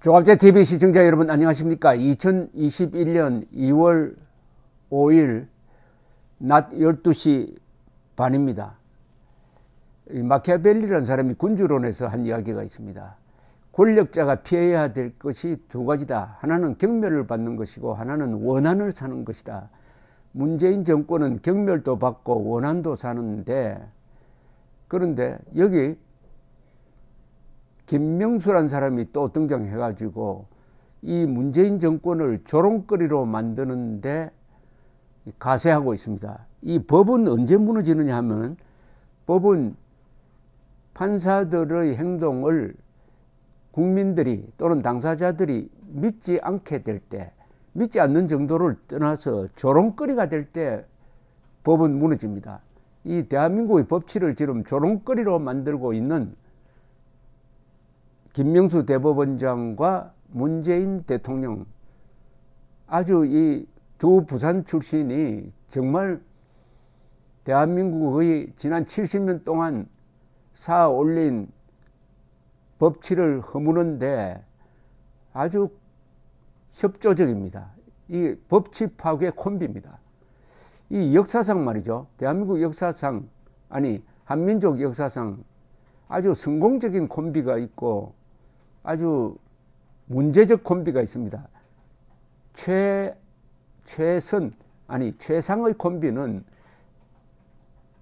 조갑제TV 시청자 여러분 안녕하십니까. 2021년 2월 5일 낮 12시 반입니다. 마키아벨리라는 사람이 군주론에서 한 이야기가 있습니다. 권력자가 피해야 될 것이 두 가지다. 하나는 경멸을 받는 것이고 하나는 원한을 사는 것이다. 문재인 정권은 경멸도 받고 원한도 사는데, 그런데 여기 김명수란 사람이 또 등장해가지고 이 문재인 정권을 조롱거리로 만드는데 가세하고 있습니다. 이 법은 언제 무너지느냐 하면, 법은 판사들의 행동을 국민들이 또는 당사자들이 믿지 않게 될 때, 믿지 않는 정도를 떠나서 조롱거리가 될 때 법은 무너집니다. 이 대한민국의 법치를 지금 조롱거리로 만들고 있는 김명수 대법원장과 문재인 대통령, 아주 이 두 부산 출신이 정말 대한민국의 지난 70년 동안 쌓아 올린 법치를 허무는데 아주 협조적입니다. 이 법치 파괴 콤비입니다. 이 역사상 말이죠. 대한민국 역사상, 아니 한민족 역사상 아주 성공적인 콤비가 있고 아주 문제적 콤비가 있습니다. 최상의 콤비는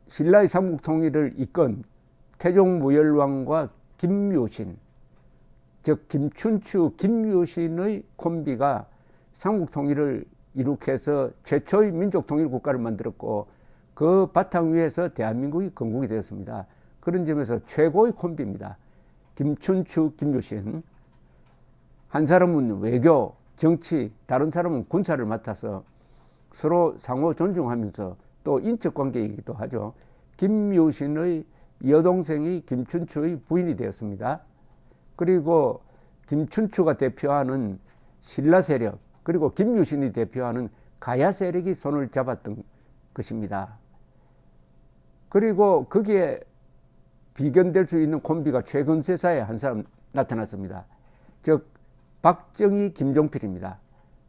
신라의 삼국통일을 이끈 태종무열왕과 김유신, 즉 김춘추, 김유신의 콤비가 삼국통일을 이룩해서 최초의 민족통일국가를 만들었고 그 바탕 위에서 대한민국이 건국이 되었습니다. 그런 점에서 최고의 콤비입니다. 김춘추, 김유신. 한 사람은 외교, 정치, 다른 사람은 군사를 맡아서 서로 상호 존중하면서 또 인척관계이기도 하죠. 김유신의 여동생이 김춘추의 부인이 되었습니다. 그리고 김춘추가 대표하는 신라 세력, 그리고 김유신이 대표하는 가야 세력이 손을 잡았던 것입니다. 그리고 거기에 비견될 수 있는 콤비가 최근 세사에 한 사람 나타났습니다. 즉 박정희, 김종필입니다.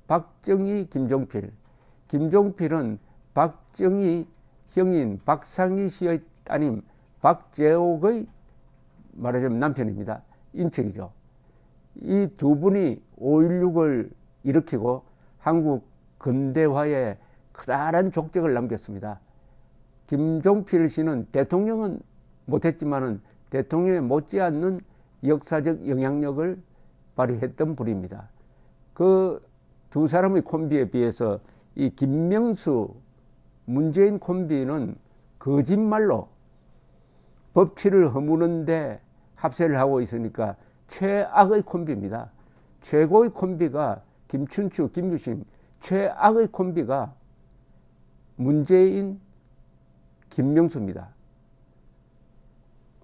박정희, 김종필. 김종필은 박정희 형인 박상희 씨의 따님 박재옥의 말하자면 남편입니다. 인척이죠. 이 두 분이 5.16을 일으키고 한국 근대화에 커다란 족적을 남겼습니다. 김종필 씨는 대통령은 못했지만은 대통령에 못지않는 역사적 영향력을 발휘했던 분입니다. 그 두 사람의 콤비에 비해서 이 김명수, 문재인 콤비는 거짓말로 법치를 허무는데 합세를 하고 있으니까 최악의 콤비입니다. 최고의 콤비가 김춘추, 김유신, 최악의 콤비가 문재인, 김명수입니다.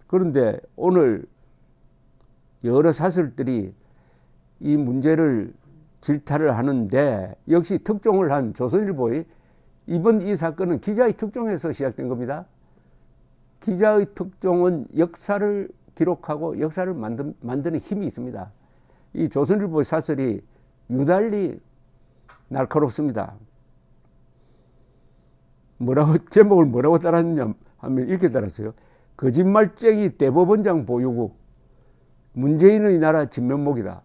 그런데 오늘 여러 사설들이 이 문제를 질타를 하는데, 역시 특종을 한 조선일보의 이번 이 사건은 기자의 특종에서 시작된 겁니다. 기자의 특종은 역사를 기록하고 역사를 만드는 힘이 있습니다. 이 조선일보 사설이 유달리 날카롭습니다. 제목을 뭐라고 달았느냐 하면 이렇게 달았어요. 거짓말쟁이 대법원장 보유국, 문재인의 나라 진면목이다.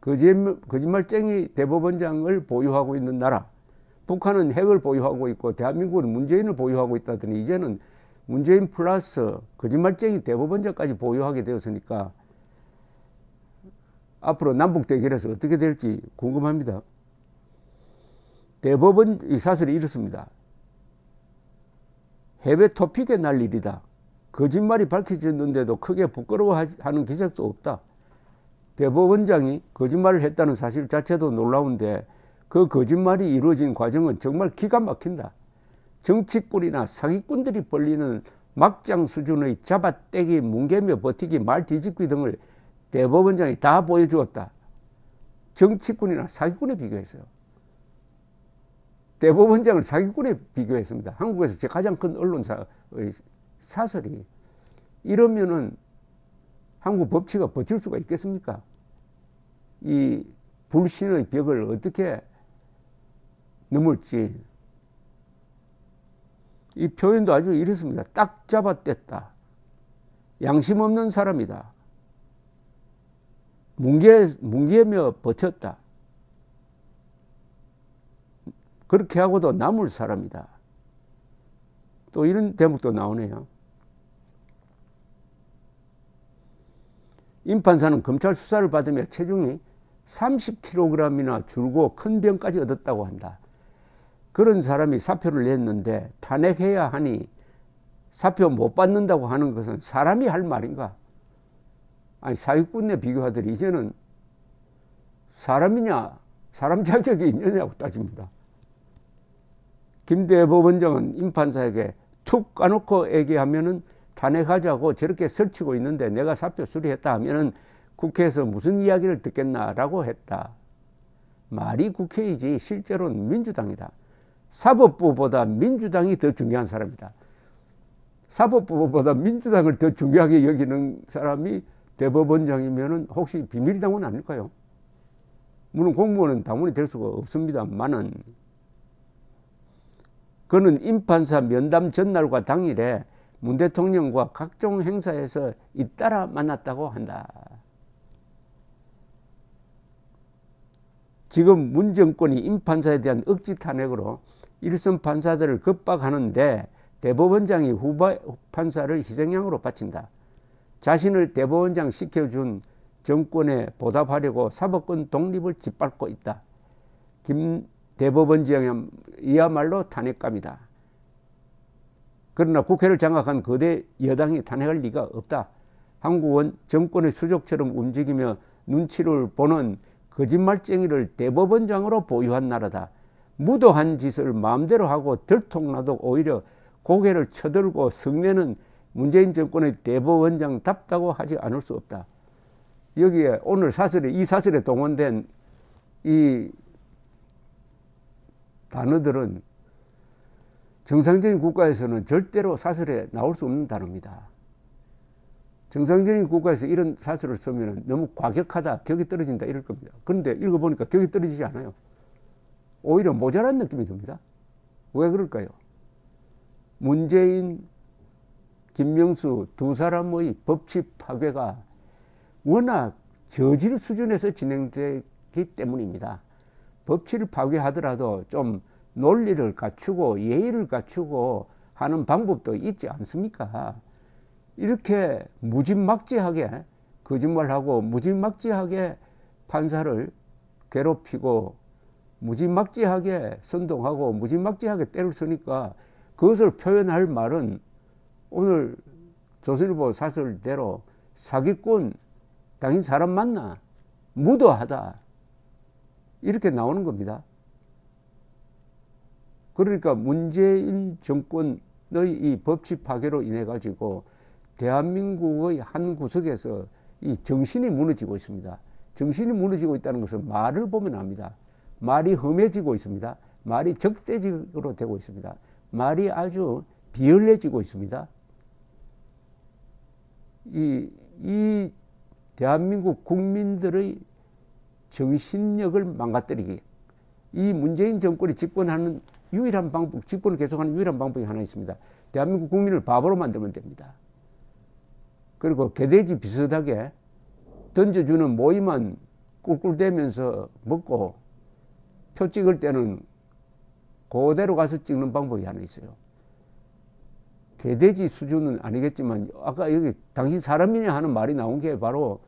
거짓말쟁이 대법원장을 보유하고 있는 나라, 북한은 핵을 보유하고 있고 대한민국은 문재인을 보유하고 있다더니 이제는 문재인 플러스 거짓말쟁이 대법원장까지 보유하게 되었으니까 앞으로 남북 대결에서 어떻게 될지 궁금합니다. 대법원 이 사설이 이렇습니다. 해외 토픽에 날 일이다. 거짓말이 밝혀졌는데도 크게 부끄러워하는 기색도 없다. 대법원장이 거짓말을 했다는 사실 자체도 놀라운데 그 거짓말이 이루어진 과정은 정말 기가 막힌다. 정치꾼이나 사기꾼들이 벌리는 막장 수준의 잡아떼기, 뭉개며 버티기, 말 뒤집기 등을 대법원장이 다 보여주었다. 정치꾼이나 사기꾼에 비교했어요. 대법원장을 사기꾼에 비교했습니다. 한국에서 가장 큰 언론사의 사설이. 이러면은 한국 법치가 버틸 수가 있겠습니까? 이 불신의 벽을 어떻게 넘을지, 이 표현도 아주 이렇습니다. 딱 잡아뗐다. 양심 없는 사람이다. 뭉개며 버텼다. 그렇게 하고도 남을 사람이다. 또 이런 대목도 나오네요. 임 판사는 검찰 수사를 받으며 체중이 30kg이나 줄고 큰 병까지 얻었다고 한다. 그런 사람이 사표를 냈는데 탄핵해야 하니 사표 못 받는다고 하는 것은 사람이 할 말인가? 아니, 사기꾼에 비교하더니 이제는 사람이냐, 사람 자격이 있느냐고 따집니다. 김대회 법원장은 임 판사에게 툭 까놓고 얘기하면은 탄핵하자고 저렇게 설치고 있는데 내가 사표 수리했다 하면은 국회에서 무슨 이야기를 듣겠나라고 했다. 말이 국회이지 실제로는 민주당이다. 사법부보다 민주당이 더 중요한 사람이다. 사법부보다 민주당을 더 중요하게 여기는 사람이 대법원장이면은 혹시 비밀당원 아닐까요? 물론 공무원은 당원이 될 수가 없습니다만은, 그는 임 판사 면담 전날과 당일에 문 대통령과 각종 행사에서 잇따라 만났다고 한다. 지금 문 정권이 임 판사에 대한 억지 탄핵으로 일선 판사들을 겁박하는데 대법원장이 후배 판사를 희생양으로 바친다. 자신을 대법원장 시켜준 정권에 보답하려고 사법권 독립을 짓밟고 있다. 김 대법원장이야말로 탄핵감이다. 그러나 국회를 장악한 거대 여당이 탄핵할 리가 없다. 한국은 정권의 수족처럼 움직이며 눈치를 보는 거짓말쟁이를 대법원장으로 보유한 나라다. 무도한 짓을 마음대로 하고 들통나도 오히려 고개를 쳐들고 성내는 문재인 정권의 대법원장답다고 하지 않을 수 없다. 여기에 오늘 이 사설에 동원된 이 단어들은 정상적인 국가에서는 절대로 사설에 나올 수 없는 단어입니다. 정상적인 국가에서 이런 사설을 쓰면 너무 과격하다, 격이 떨어진다 이럴 겁니다. 그런데 읽어보니까 격이 떨어지지 않아요. 오히려 모자란 느낌이 듭니다. 왜 그럴까요? 문재인, 김명수 두 사람의 법치 파괴가 워낙 저질 수준에서 진행되기 때문입니다. 법치를 파괴하더라도 좀 논리를 갖추고 예의를 갖추고 하는 방법도 있지 않습니까? 이렇게 무지막지하게 거짓말하고 무지막지하게 판사를 괴롭히고 무지막지하게 선동하고 무지막지하게 때를 쓰니까 그것을 표현할 말은 오늘 조선일보 사설대로 사기꾼, 당신 사람 맞나? 무도하다. 이렇게 나오는 겁니다. 그러니까 문재인 정권의 이 법치 파괴로 인해 가지고 대한민국의 한 구석에서 이 정신이 무너지고 있습니다. 정신이 무너지고 있다는 것은 말을 보면 압니다. 말이 험해지고 있습니다. 말이 적대적으로 되고 있습니다. 말이 아주 비열해지고 있습니다. 이 대한민국 국민들의 정신력을 망가뜨리기, 이 문재인 정권이 집권하는 유일한 방법, 집권을 계속하는 유일한 방법이 하나 있습니다. 대한민국 국민을 바보로 만들면 됩니다. 그리고 개돼지 비슷하게 던져주는 모이만 꿀꿀대면서 먹고 표 찍을 때는 그대로 가서 찍는 방법이 하나 있어요. 개돼지 수준은 아니겠지만 아까 여기 당신 사람이냐 하는 말이 나온 게 바로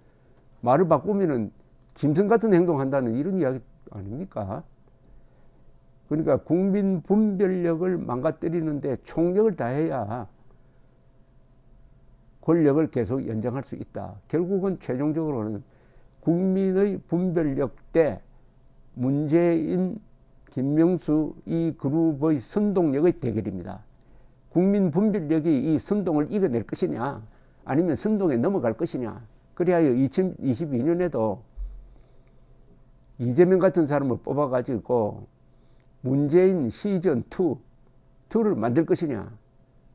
말을 바꾸면은 짐승 같은 행동한다는 이런 이야기 아닙니까? 그러니까 국민 분별력을 망가뜨리는데 총력을 다해야 권력을 계속 연장할 수 있다. 결국은 최종적으로는 국민의 분별력 대 문재인, 김명수 이 그룹의 선동력의 대결입니다. 국민 분별력이 이 선동을 이겨낼 것이냐 아니면 선동에 넘어갈 것이냐. 그래야 2022년에도 이재명 같은 사람을 뽑아가지고 문재인 시즌2를 만들 것이냐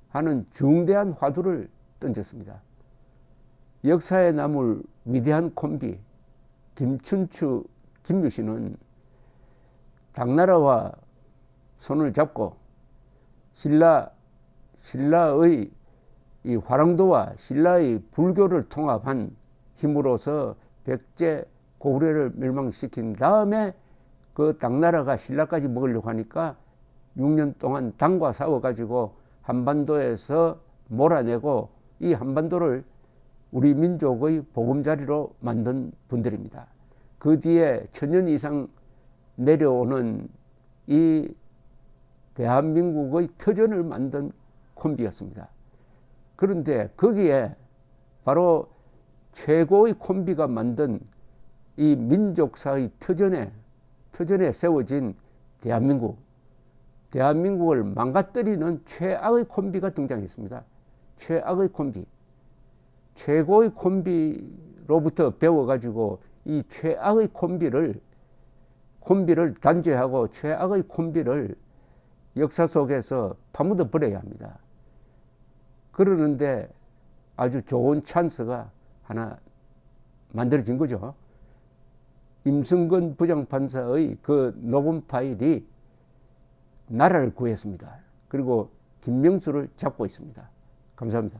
하는 중대한 화두를 던졌습니다. 역사에 남을 위대한 콤비 김춘추, 김유신은 당나라와 손을 잡고 신라의 이 화랑도와 신라의 불교를 통합한 힘으로서 백제 고구려를 멸망시킨 다음에 그 당나라가 신라까지 먹으려고 하니까 6년 동안 당과 싸워가지고 한반도에서 몰아내고 이 한반도를 우리 민족의 보금자리로 만든 분들입니다. 그 뒤에 1000년 이상 내려오는 이 대한민국의 터전을 만든 콤비였습니다. 그런데 거기에 바로 최고의 콤비가 만든 이 민족사의 터전에 세워진 대한민국을 망가뜨리는 최악의 콤비가 등장했습니다. 최악의 콤비. 최고의 콤비로부터 배워가지고 이 최악의 콤비를 단죄하고 최악의 콤비를 역사 속에서 파묻어 버려야 합니다. 그러는데 아주 좋은 찬스가 하나 만들어진 거죠. 임승건 부장판사의 그 녹음 파일이 나라를 구했습니다. 그리고 김명수를 잡고 있습니다. 감사합니다.